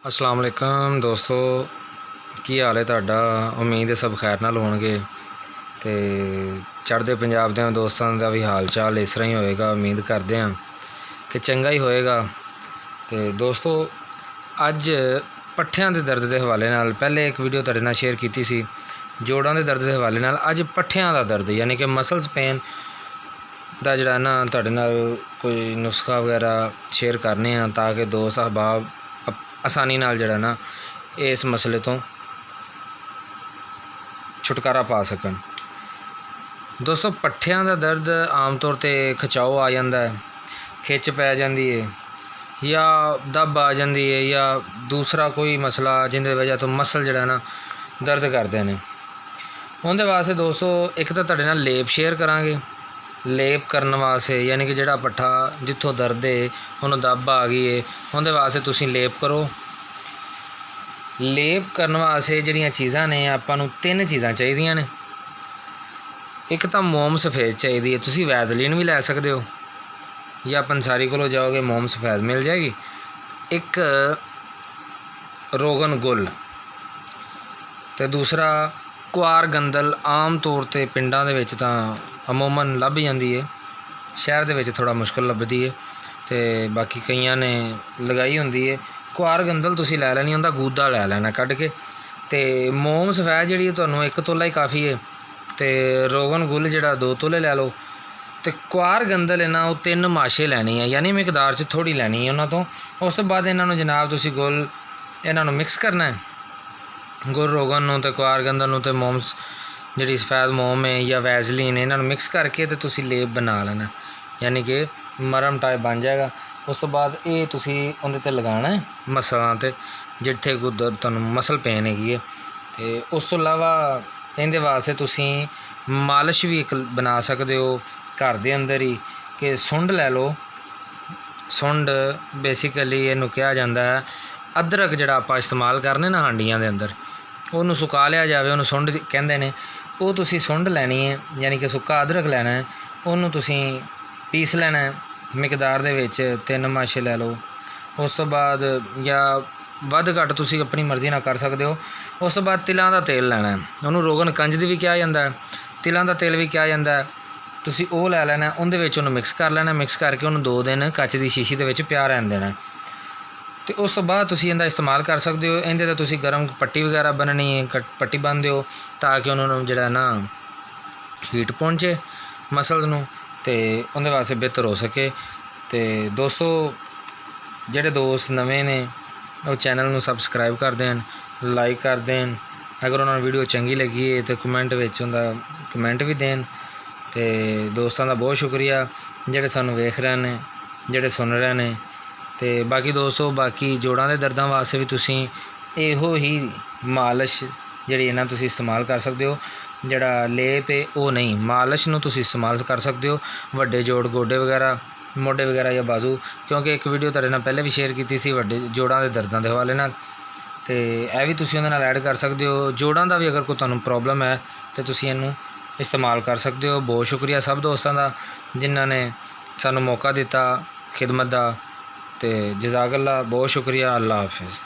अस्सलाम वालेकुम दोस्तों, की हाल है तुहाडा। उम्मीद है सब खैर नाल होणगे ते चढ़दे पंजाब दे दोस्तां दा भी हाल चाल इस तरह ही होएगा। उम्मीद करते हैं कि चंगा ही होएगा। तो दोस्तों अज पट्ठियां दे दर्द के हवाले नाल पहले एक वीडियो तुहाडे नाल शेयर की सी जोड़ां दे दर्द के हवाले नाल। अज पट्ठियां दा दर्द यानी कि मसल्स पेन दा जिहड़ा ना तुहाडे नाल कोई नुस्खा वगैरह शेयर करने ताकि दोस्त अहबाब आसानी नाल जिहड़ा ना इस मसले तो छुटकारा पा सकन। दोस्तों पट्ठियां दा दर्द आम तौर ते खिचाओ आ जांदा है, खिच पै जांदी है या दब आ जांदी है या दूसरा कोई मसला जिंदे वजह तो मसल जिहड़ा ना दर्द करदे ने। उहदे वास्ते दोस्तों एक तो तुहाडे नाल लेप शेयर करांगे। लेप करने वास्ते यानी कि जिहड़ा पट्ठा जिथों दर्द है उन्होंने दब आ गई है उहदे वास्ते तुसीं लेप करो। लेप करने वास्ते जिहड़ियां चीज़ां ने आपां नूं तीन चीज़ां चाहीदियां ने। एक तो मोम सफ़ेद चाहिए है, तुसीं वैदलीन भी लै सकते हो या पंसारी कोलों जाओगे मोम सफ़ेद मिल जाएगी। एक रोगन गुल तो दूसरा कुआर गंदल आम तौर पर पिंडां दे विच तां अमूमन लभ जाती है, शहर दे विच थोड़ा मुश्किल लभदी है तो बाकी कईयां ने लगाई होंदी है। कुआर गंदल तुसीं लै लैनी, उहदा गूदा लै लैना कढ के। तो मोम सफ़ेद जिहड़ी तुहानूं एक तोला ही काफ़ी है तो रोगन गुल जिहड़ा 2 तोले लै लो। तो कुआर गंदल है ना वो 3 माशे लैनी है यानी मिकदार च थोड़ी लैनी है उन्हां तो। उस तो बाद इन्हां नूं जनाब तुसीं गुल इन्हां नूं मिक्स करना है, गुल रोगन नूं ते कुआर गंदल नूं ते मोम जिहड़ी सफ़ेद मोम है या वैजलीन इन्हां नूं मिक्स करके तो तुसीं लेप बना लेना यानी कि मरम टाइप बन जाएगा। उस तो बाद ये तुसीं उहदे ते लगाना है मसलां ते जिथे कोई तुहानूं मसल पेन हैगी है। तो उस तो इलावा इहदे वास्ते तुसीं मालिश भी एक बना सकते हो घर दे अंदर ही कि सुंड लै लो। सुंड बेसिकली इहनूं कहा जाता है अदरक जिहड़ा आपां इस्तेमाल करने ना हांडियां दे अंदर उहनूं सुका लिया जाए, उहनूं सुंड कहंदे ने। वो तुसीं सुंड लैनी है यानी कि सुक्का अदरक लैना है, उहनूं तुसीं पीस लेना है मिकदार दे विच 3 माशे लै लो। उस तो बाद या वध घट तुसीं अपनी मर्जी नाल कर सकते हो। उस तो बाद तिलां दा तेल लैना है, उहनूं रोगन कंजद भी कहा जाता है, तिलां दा तेल भी कहा जाता है। तुसीं वो लै लेना, उहदे विच उहनूं मिक्स कर लेना, मिक्स करके उहनूं 2 दिन कच दी शीशी दे विच पिया रहन देना। तो उस तो बाद तुसीं इहदा इस्तेमाल कर सकते हो। इहदे ते तुसीं गर्म पट्टी वगैरह बननी है, पट्टी बन दिओ ताकि उन्होंने जिहड़ा ना हीट पहुँचे मसल्स नूं ते उहदे वास्ते बेहतर हो सके। तो दोस्तों जिहड़े दोस्त नवे ने वो चैनल नूं सबसक्राइब कर देन, लाइक कर देन। अगर उन्होंने वीडियो चंगी लगी है तो कमेंट विच उहदा कमेंट भी देन। तो दोस्तों का बहुत शुक्रिया जिहड़े सानूं वेख रहे हैं, जिहड़े सुन रहे हैं। तो बाकी दोस्तों बाकी जोड़ां दे दर्दां वास्ते भी तुसीं इहो ही मालिश जिहड़ी ना तुसीं इस्तेमाल कर सकते हो। जिहड़ा लेप है वो नहीं, मालिश नूं तुसीं इस्तेमाल कर सकते हो वड्डे जोड़ गोडे वगैरह मोढे वगैरह या बाजू, क्योंकि एक वीडियो तुहाडे नाल पहले भी शेयर की सी वड्डे जोड़ां दे दर्दां दे हवाले नाल। तो यह भी तुसीं उहदे नाल ऐड कर सकते हो। जोड़ां दा भी अगर कोई तुहानूं प्रॉब्लम है तो तुसीं इहनूं इस्तेमाल कर सकते हो। बहुत शुक्रिया सब दोस्तों का जिन्हां ने सानूं मौका दिता खिदमत का। तो जज़ाकल्लाह, बहुत शुक्रिया। अल्लाह हाफिज़।